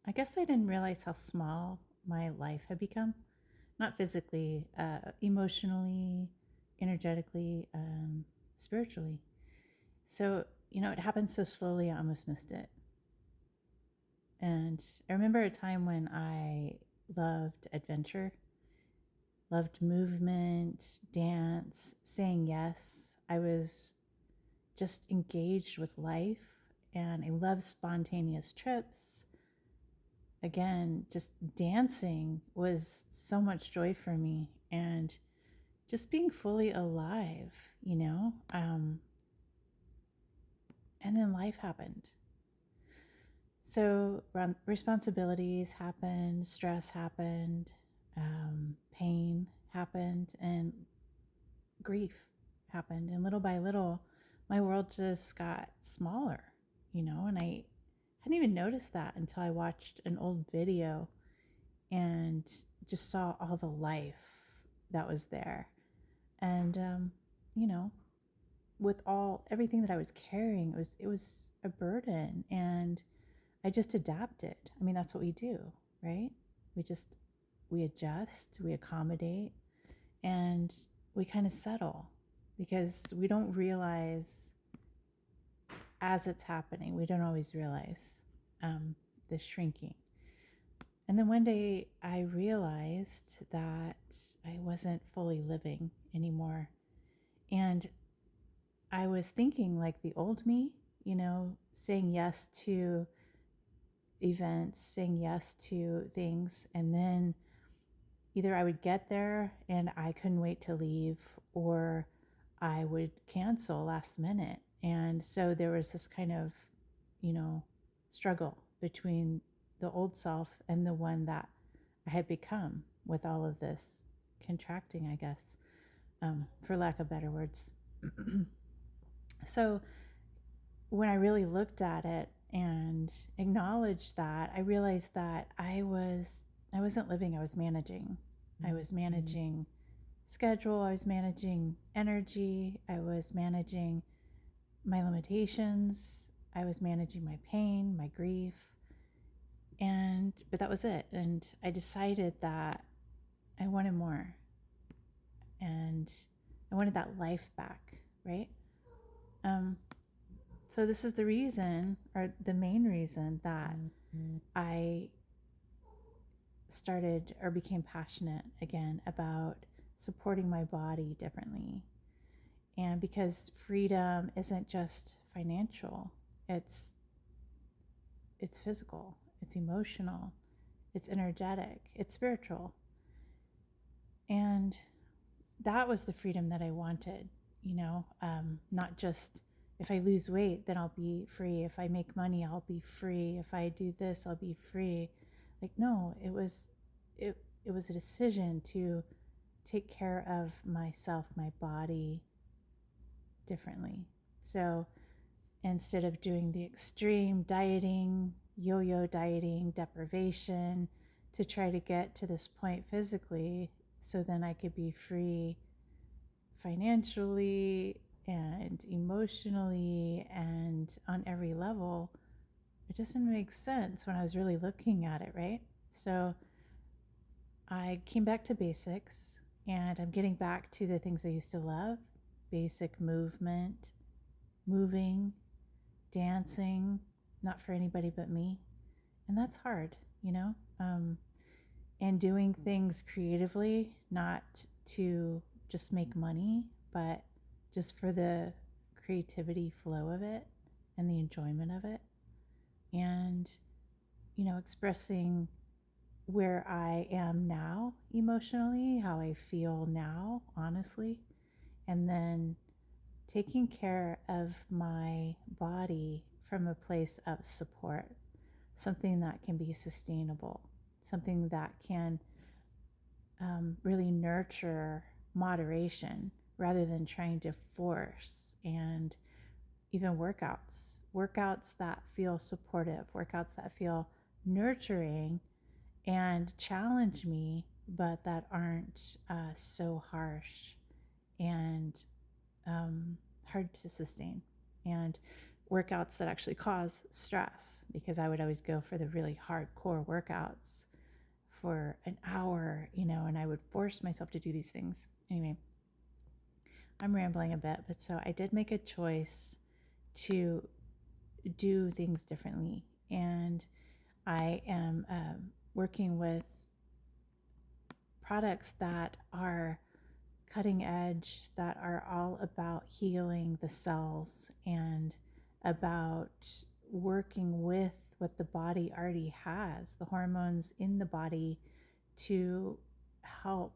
I guess I didn't realize how small my life had become. Not physically, emotionally, energetically, spiritually. So, it happened so slowly, I almost missed it. And I remember a time when I loved adventure, loved movement, dance, saying yes. I was just engaged with life and I loved spontaneous trips. Again, just dancing was so much joy for me and just being fully alive, and then life happened. So responsibilities happened, stress happened, pain happened, and grief happened. And little by little, my world just got smaller, and I hadn't even noticed that until I watched an old video and just saw all the life that was there. And, you know, with everything that I was carrying, it was a burden, and I just adapted. I mean, that's what we do, right? We adjust, we accommodate, and we kind of settle because we don't realize as it's happening. We don't always realize the shrinking. And then one day I realized that I wasn't fully living anymore. And I was thinking like the old me, saying yes to events, saying yes to things. And then either I would get there and I couldn't wait to leave, or I would cancel last minute. And so there was this kind of, struggle between the old self and the one that I had become with all of this contracting, I guess, for lack of better words. So when I really looked at it and acknowledged that, I realized that I wasn't living, I was managing. I was managing schedule, I was managing energy, I was managing my limitations, I was managing my pain, my grief, but that was it. And I decided that I wanted more, and I wanted that life back, right? Um, so this is the reason, or the main reason, that I started or became passionate again about supporting my body differently. And because freedom isn't just financial, it's physical, it's emotional, it's energetic, it's spiritual. And that was the freedom that I wanted, not just if I lose weight, then I'll be free. If I make money, I'll be free. If I do this, I'll be free. Like, no, it was a decision to take care of myself, my body differently. So instead of doing the extreme dieting, yo-yo dieting, deprivation to try to get to this point physically, so then I could be free financially and emotionally and on every level, it just didn't make sense when I was really looking at it, right? So I came back to basics, and I'm getting back to the things I used to love: basic movement, moving, dancing, not for anybody but me. And that's hard, and doing things creatively, not to just make money, but just for the creativity flow of it and the enjoyment of it. And, expressing where I am now emotionally, how I feel now, honestly, and then taking care of my body from a place of support, something that can be sustainable, something that can really nurture moderation rather than trying to force. And even workouts that feel supportive, workouts that feel nurturing and challenge me, but that aren't so harsh and hard to sustain. And workouts that actually cause stress, because I would always go for the really hardcore workouts for an hour, and I would force myself to do these things. Anyway, I'm rambling a bit, but so I did make a choice to do things differently. And I am working with products that are cutting edge, that are all about healing the cells and about working with what the body already has, the hormones in the body, to help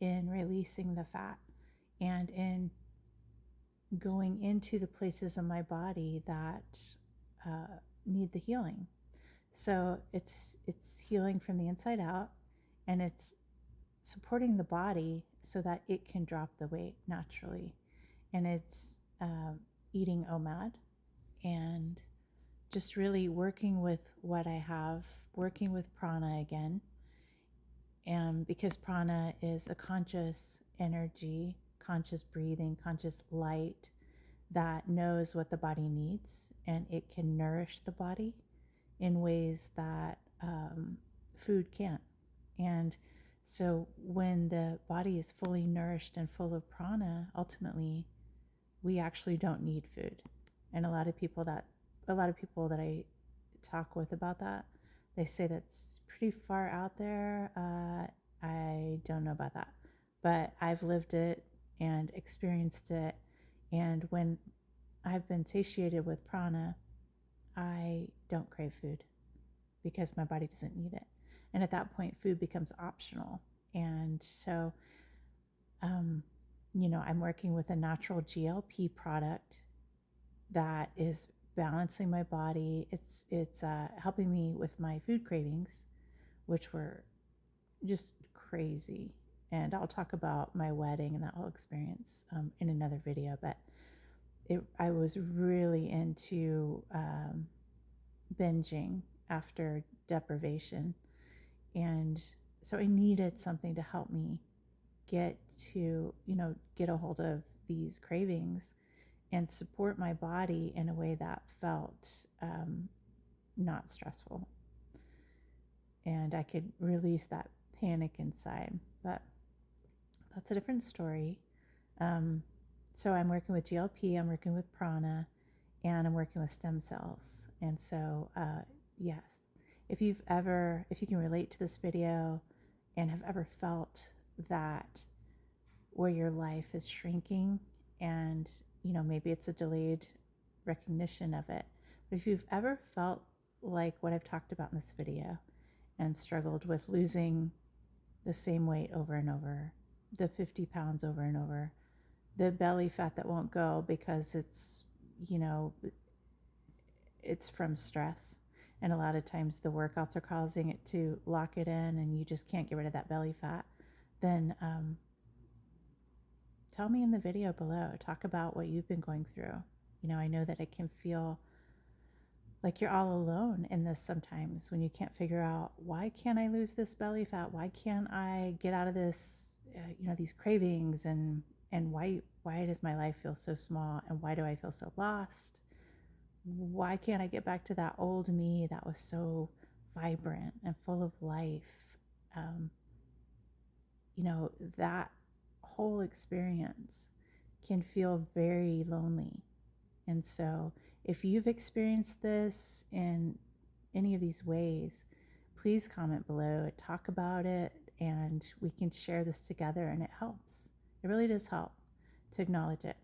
in releasing the fat and in going into the places of my body that need the healing. So it's healing from the inside out, and it's supporting the body so that it can drop the weight naturally. And it's eating OMAD and just really working with what I have, working with prana again. And because prana is a conscious energy, conscious breathing, conscious light that knows what the body needs, and it can nourish the body in ways that food can't. And so when the body is fully nourished and full of prana, ultimately, we actually don't need food. And a lot of people that I talk with about that, they say that's pretty far out there. I don't know about that, but I've lived it and experienced it. And when I've been satiated with prana, I don't crave food because my body doesn't need it. And at that point, food becomes optional. And so, I'm working with a natural GLP product that is balancing my body. It's helping me with my food cravings, which were just crazy. And I'll talk about my wedding and that whole experience in another video. But I was really into binging after deprivation. And so I needed something to help me get a hold of these cravings and support my body in a way that felt not stressful. And I could release that panic inside. But that's a different story. So I'm working with GLP, I'm working with prana, and I'm working with stem cells. And so, yes, if you can relate to this video and have ever felt that where your life is shrinking and, maybe it's a delayed recognition of it. But if you've ever felt like what I've talked about in this video and struggled with losing the same weight over and over, the 50 pounds over and over, the belly fat that won't go because it's from stress. And a lot of times the workouts are causing it to lock it in and you just can't get rid of that belly fat, then tell me in the video below. Talk about what you've been going through. I know that it can feel like you're all alone in this sometimes when you can't figure out, why can't I lose this belly fat? Why can't I get out of this, these cravings, and why does my life feel so small, and why do I feel so lost? Why can't I get back to that old me that was so vibrant and full of life? That whole experience can feel very lonely. And so if you've experienced this in any of these ways, please comment below, talk about it, and we can share this together, and it helps. It really does help to acknowledge it.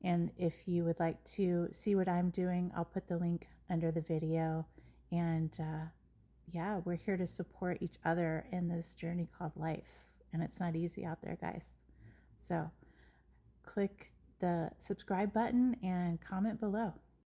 And if you would like to see what I'm doing, I'll put the link under the video. And we're here to support each other in this journey called life. And it's not easy out there, guys. So click the subscribe button and comment below.